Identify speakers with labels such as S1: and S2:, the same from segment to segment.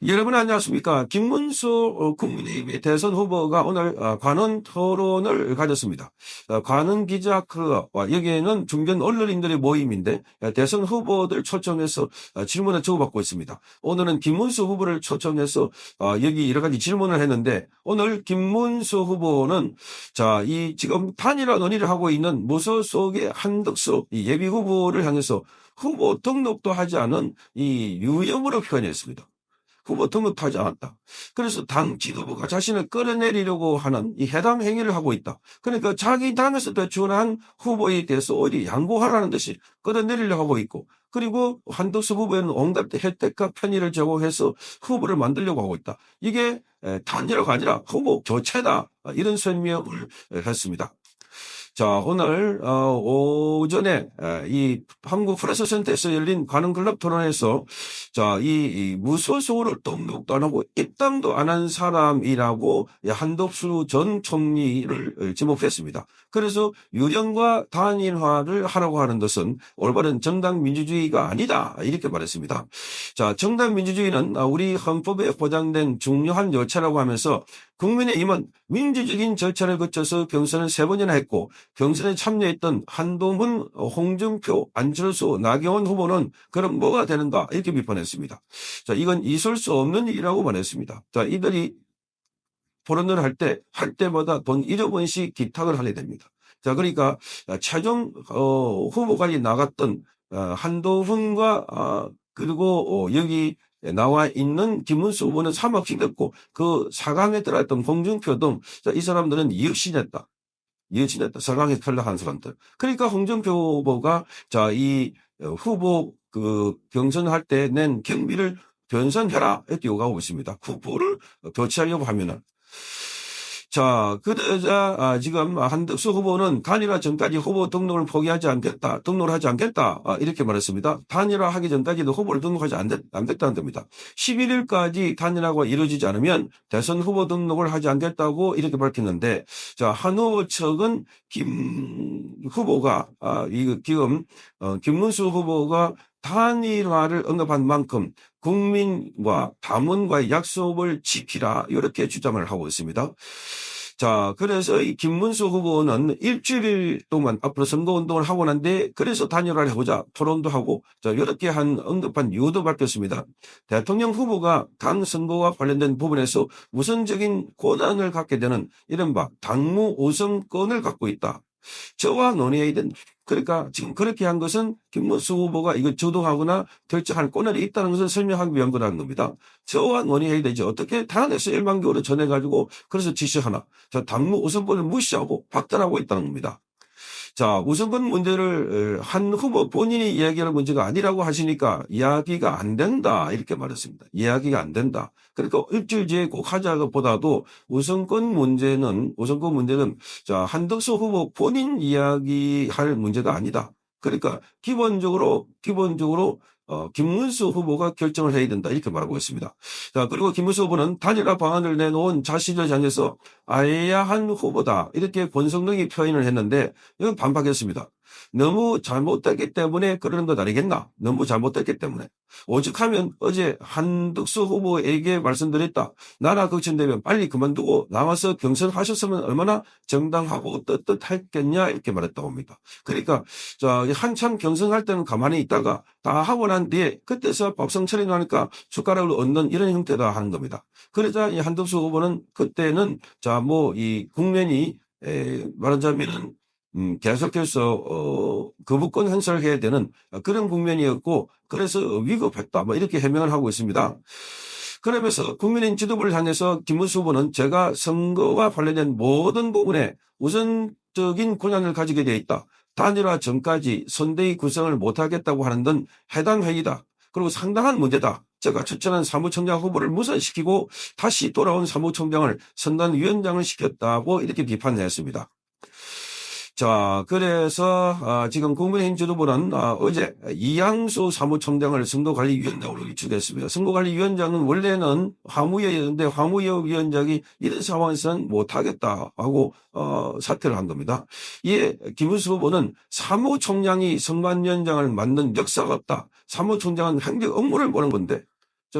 S1: 여러분 안녕하십니까. 김문수 국민의힘의 대선 후보가 오늘 관훈 토론을 가졌습니다. 관훈 기자 클럽, 여기에는 중견 언론인들의 모임인데 대선 후보들 초청해서 질문을 주고받고 있습니다. 오늘은 김문수 후보를 초청해서 여기 여러 가지 질문을 했는데 오늘 김문수 후보는 이 지금 단일화 논의를 하고 있는 무소속의 한덕수 이 예비 후보를 향해서 후보 등록도 하지 않은 이 유혐으로 표현했습니다. 후보 등록하지 않았다. 그래서 당 지도부가 자신을 끌어내리려고 하는 이 해당 행위를 하고 있다. 그러니까 자기 당에서 배출한 후보에 대해서 오히려 양보하라는 듯이 끌어내리려고 하고 있고, 그리고 한덕수 후보에는 온갖 혜택과 편의를 제공해서 후보를 만들려고 하고 있다. 이게 단일화가 아니라 후보 교체다. 이런 설명을 했습니다. 오늘 오전에 이 한국 프레스센터에서 열린 관훈클럽 토론에서 이 무소속으로 등록도 안 하고 입당도 안 한 사람이라고 한덕수 전 총리를 지목했습니다. 그래서 유령과 단일화를 하라고 하는 것은 올바른 정당 민주주의가 아니다, 이렇게 말했습니다. 정당 민주주의는 우리 헌법에 보장된 중요한 절차라고 하면서 국민의힘은 민주적인 절차를 거쳐서 경선을 3번이나 했고 경선에 참여했던 한동훈, 홍준표, 안철수, 나경원 후보는 그럼 뭐가 되는가, 이렇게 비판했습니다. 이건 있을 수 없는 일이라고 말했습니다. 이들이 토론을 할 때마다 돈 1억 원씩 기탁을 하게 됩니다. 그러니까 최종 후보까지 나갔던 한동훈과 그리고 여기 나와 있는 김문수 후보는 3억씩 됐고 그 4강에 들어갔던 홍준표 등 이 사람들은 2억씩 냈다. 2억씩 냈다. 4강에 탈락한 사람들. 그러니까 홍준표 후보가 이 후보 경선할 때 낸 경비를 변산해라, 이렇게 요구하고 있습니다. 후보를 교체하려고 하면은. 그러자 지금 한덕수 후보는 단일화 전까지 후보 등록을 포기하지 않겠다, 등록을 하지 않겠다, 이렇게 말했습니다. 단일화 하기 전까지도 후보를 등록하지 않겠다는 겁니다. 11일까지 단일화가 이루어지지 않으면 대선 후보 등록을 하지 않겠다고 이렇게 밝혔는데, 한 후보 측은 김 후보가 지금 김문수 후보가 단일화를 언급한 만큼 국민과 당원과의 약속을 지키라, 이렇게 주장을 하고 있습니다. 그래서 이 김문수 후보는 일주일 동안 앞으로 선거운동을 하고 난 뒤에 그래서 단일화를 해보자 토론도 하고 이렇게 언급한 이유도 밝혔습니다. 대통령 후보가 당 선거와 관련된 부분에서 우선적인 권한을 갖게 되는 이른바 당무 우선권을 갖고 있다. 저와 논의해야 된다. 그러니까 지금 그렇게 한 것은 김문수 후보가 이거 주도하거나 결정할 권한이 있다는 것을 설명하기 위한 거라는 겁니다. 저와 논의해야 되죠. 어떻게 당에서 일방적으로 전해가지고 그래서 지시하나. 당무 우선권을 무시하고 박탈하고 있다는 겁니다. 우선권 문제를 한 후보 본인이 이야기할 문제가 아니라고 하시니까 이야기가 안 된다, 이렇게 말했습니다. 이야기가 안 된다. 그러니까 일주일 뒤에 꼭 하자고 보다도 우선권 문제는 한덕수 후보 본인 이야기할 문제가 아니다. 그러니까 기본적으로 김문수 후보가 결정을 해야 된다, 이렇게 말하고 있습니다. 그리고 김문수 후보는 단일화 방안을 내놓은 자신을 향해서 아야한 후보다, 이렇게 권성동이 표현을 했는데 이건 반박했습니다. 너무 잘못됐기 때문에 그러는 것 아니겠나? 너무 잘못됐기 때문에. 오죽하면 어제 한덕수 후보에게 말씀드렸다. 나라 걱정되면 빨리 그만두고 나와서 경선하셨으면 얼마나 정당하고 떳떳했겠냐, 이렇게 말했다고 합니다. 그러니까 한참 경선할 때는 가만히 있다가 다 하고 난 뒤에 그때서 밥상 차려놓으니까 숟가락을 얹는 이런 형태다 하는 겁니다. 그러자 이 한덕수 후보는 그때는 이 국면이 말하자면 계속해서 거부권 행사를 해야 되는 그런 국면이었고, 그래서 위급했다, 이렇게 해명을 하고 있습니다. 그러면서 국민의힘 지도부를 향해서 김문수 후보는 제가 선거와 관련된 모든 부분에 우선적인 권한을 가지게 되어 있다. 단일화 전까지 선대위 구성을 못하겠다고 하는 건 해당 회의다. 그리고 상당한 문제다. 제가 추천한 사무총장 후보를 무산시키고 다시 돌아온 사무총장을 선관위원장을 시켰다고 이렇게 비판했습니다. 그래서 지금 국민의힘 지도부는 어제 이양수 사무총장을 선거관리위원장으로 위촉했습니다. 선거관리위원장은 원래는 화무위였는데 화무위 위원장이 이런 상황에서는 못하겠다 하고 사퇴를 한 겁니다. 이에 김문수 후보는 사무총장이 선관위원장을 맡는 역사가 없다. 사무총장은 행정 업무를 보는 건데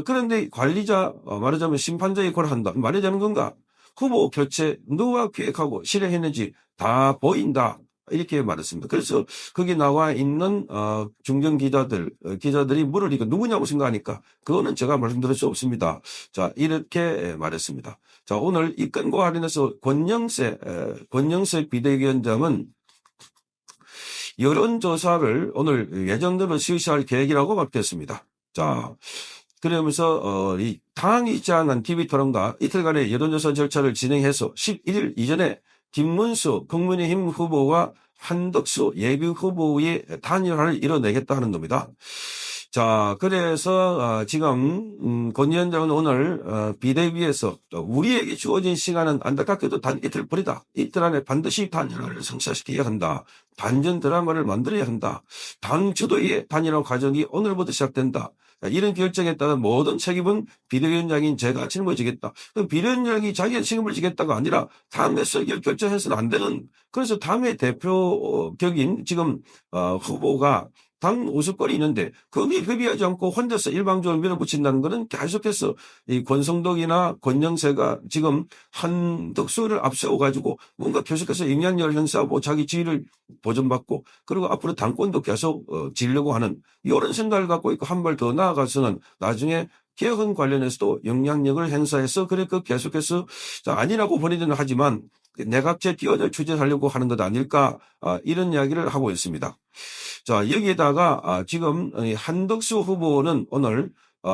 S1: 그런데 관리자, 말하자면 심판자 역할을 한다. 말이 되는 건가? 후보 교체 누가 기획하고 실행했는지 다 보인다. 이렇게 말했습니다. 그래서 거기 나와 있는 중견 기자들이 물으니까 누구냐고 생각하니까 그거는 제가 말씀드릴 수 없습니다. 자, 이렇게 말했습니다. 자, 오늘 이 건과 관련해서 권영세 비대위원장은 여론조사를 오늘 예정대로 실시할 계획이라고 밝혔습니다. 자, 그러면서 이 당이 제안한 TV토론과 이틀간의 여론조사 절차를 진행해서 11일 이전에 김문수 국민의힘 후보와 한덕수 예비 후보의 단일화를 이뤄내겠다 하는 겁니다. 자, 그래서 지금 권 위원장은 오늘 비대위에서 우리에게 주어진 시간은 안타깝게도 단 이틀뿐이다. 이틀 안에 반드시 단일화를 성사시켜야 한다. 반전 드라마를 만들어야 한다. 당 주도의 단일화 과정이 오늘부터 시작된다. 이런 결정에 따른 모든 책임은 비대위원장인 제가 짊어지겠다. 그럼 비대위원장이 자기가 책임을 지겠다가 아니라 당에서 결정해서는 안 되는, 그래서 당의 대표격인 지금 후보가 당 우습거리 있는데 거기에 협의하지 않고 혼자서 일방적으로 밀어붙인다는 것은 계속해서 이 권성덕이나 권영세가 지금 한덕수를 앞세워가지고 뭔가 계속해서 영향력을 행사하고 자기 지위를 보존받고 그리고 앞으로 당권도 계속 지려고 하는 이런 생각을 갖고 있고 한 발 더 나아가서는 나중에 개헌 관련해서도 영향력을 행사해서 그러니까 계속해서 아니라고 본인은 하지만 내각제 뛰어들 추진하려고 하는 것 아닐까 이런 이야기를 하고 있습니다. 자, 여기에다가 지금 한덕수 후보는 오늘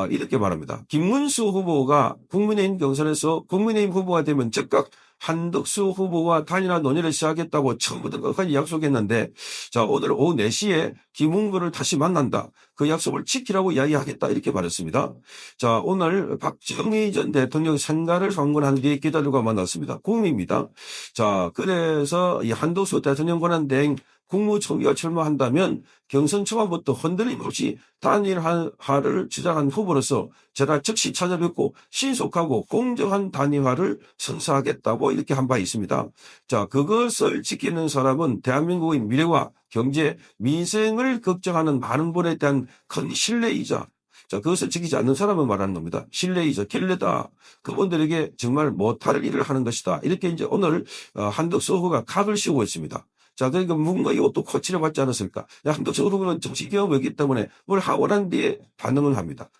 S1: 이렇게 말합니다. 김문수 후보가 국민의힘 경선에서 국민의힘 후보가 되면 즉각 한덕수 후보와 단일화 논의를 시작했다고 처음부터 끝까지 약속했는데 자, 오늘 오후 4시에 김웅구를 다시 만난다. 그 약속을 지키라고 이야기하겠다 이렇게 말했습니다. 자, 오늘 박정희 전 대통령 생가를 방문한 뒤에 기자들과 만났습니다. 국민입니다. 자, 그래서 이 한덕수 대통령 권한대행 국무총리가 출마한다면 경선 초반부터 흔들림 없이 단일화를 주장한 후보로서 제가 즉시 찾아뵙고 신속하고 공정한 단일화를 선사하겠다고 이렇게 한 바 있습니다. 자, 그것을 지키는 사람은 대한민국의 미래와 경제, 민생을 걱정하는 많은 분에 대한 큰 신뢰이자 자, 그것을 지키지 않는 사람은 말하는 겁니다. 신뢰이자 신뢰다. 그분들에게 정말 못할 일을 하는 것이다. 이렇게 이제 오늘 한덕수 후보가 각을 씌우고 있습니다. 자, 그러니까 뭔가 이것도 코치를 받지 않았을까? 한덕수 후보는 정치 경험이 있기 때문에 뭘 하고 난 뒤에 반응을 합니다.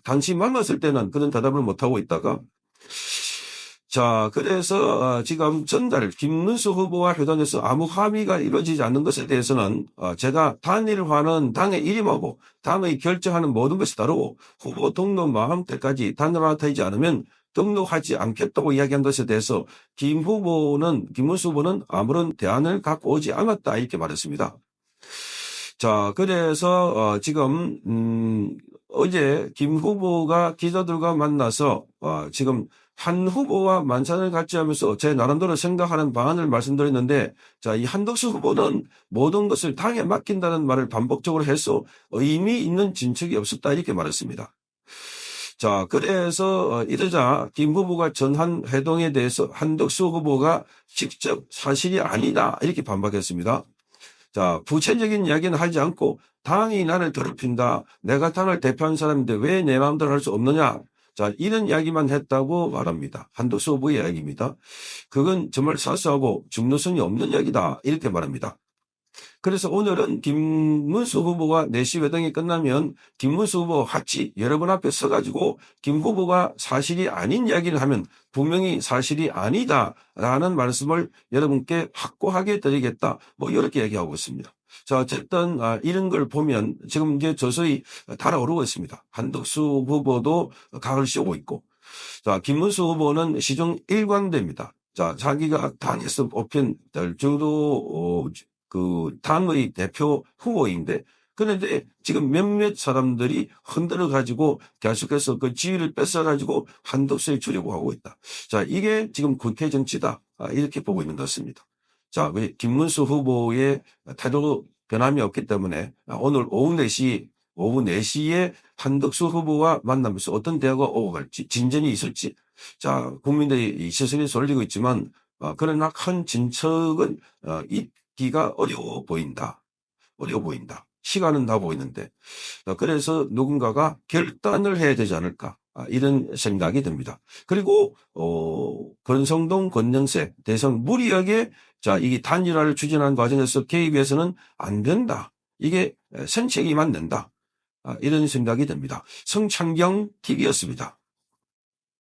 S1: 당시 만났을 때는 그런 대답을 못하고 있다가 자, 그래서 지금 전달 김문수 후보와 회담에서 아무 합의가 이루어지지 않는 것에 대해서는 제가 단일화는 당의 일임하고 당의 결정하는 모든 것이 다르고 후보 등록 마음때까지 단일화되지 않으면 등록하지 않겠다고 이야기한 것에 대해서 김문수 후보는 아무런 대안을 갖고 오지 않았다 이렇게 말했습니다. 자, 그래서 지금 어제 김 후보가 기자들과 만나서 지금 한 후보와 만찬을 같이 하면서 제 나름대로 생각하는 방안을 말씀드렸는데 자, 이 한덕수 후보는 모든 것을 당에 맡긴다는 말을 반복적으로 해서 의미 있는 진척이 없었다 이렇게 말했습니다. 자, 그래서 이러자 김 후보가 전한 회동에 대해서 한덕수 후보가 직접 사실이 아니다 이렇게 반박했습니다. 자, 구체적인 이야기는 하지 않고 당이 나를 더럽힌다. 내가 당을 대표하는 사람인데 왜 내 마음대로 할 수 없느냐. 자, 이런 이야기만 했다고 말합니다. 한덕수 후보의 이야기입니다. 그건 정말 사소하고 중요성이 없는 이야기다. 이렇게 말합니다. 그래서 오늘은 김문수 후보가 4시 회동이 끝나면 김문수 후보 같이 여러분 앞에 서가지고 김 후보가 사실이 아닌 이야기를 하면 분명히 사실이 아니다라는 말씀을 여러분께 확고하게 드리겠다. 뭐 이렇게 얘기하고 있습니다. 자, 어쨌든 이런 걸 보면 지금 이제 서서히 달아오르고 있습니다. 한덕수 후보도 각을 씌우고 있고 자, 김문수 후보는 시중 일관됩니다. 자, 자기가 당에서 뽑힌 주도 그 당의 대표 후보인데 그런데 지금 몇몇 사람들이 흔들어 가지고 계속해서 그 지위를 뺏어 가지고 한덕수에 주려고 하고 있다. 자, 이게 지금 국회 정치다. 이렇게 보고 있는 것 같습니다. 자, 김문수 후보의 태도 변함이 없기 때문에 오늘 오후 4시에 한덕수 후보와 만나면서 어떤 대화가 오고 갈지 진전이 있을지 자, 국민들이 시선이 쏠리고 있지만 그러나 큰 진척은 있기가 어려워 보인다. 시간은 나 보이는데. 그래서 누군가가 결단을 해야 되지 않을까. 이런 생각이 듭니다. 그리고 권성동, 권영세, 대선 무리하게 이 단일화를 추진하는 과정에서 개입해서는 안 된다. 이게 선책이 맞는다. 이런 생각이 듭니다. 성창경 TV였습니다.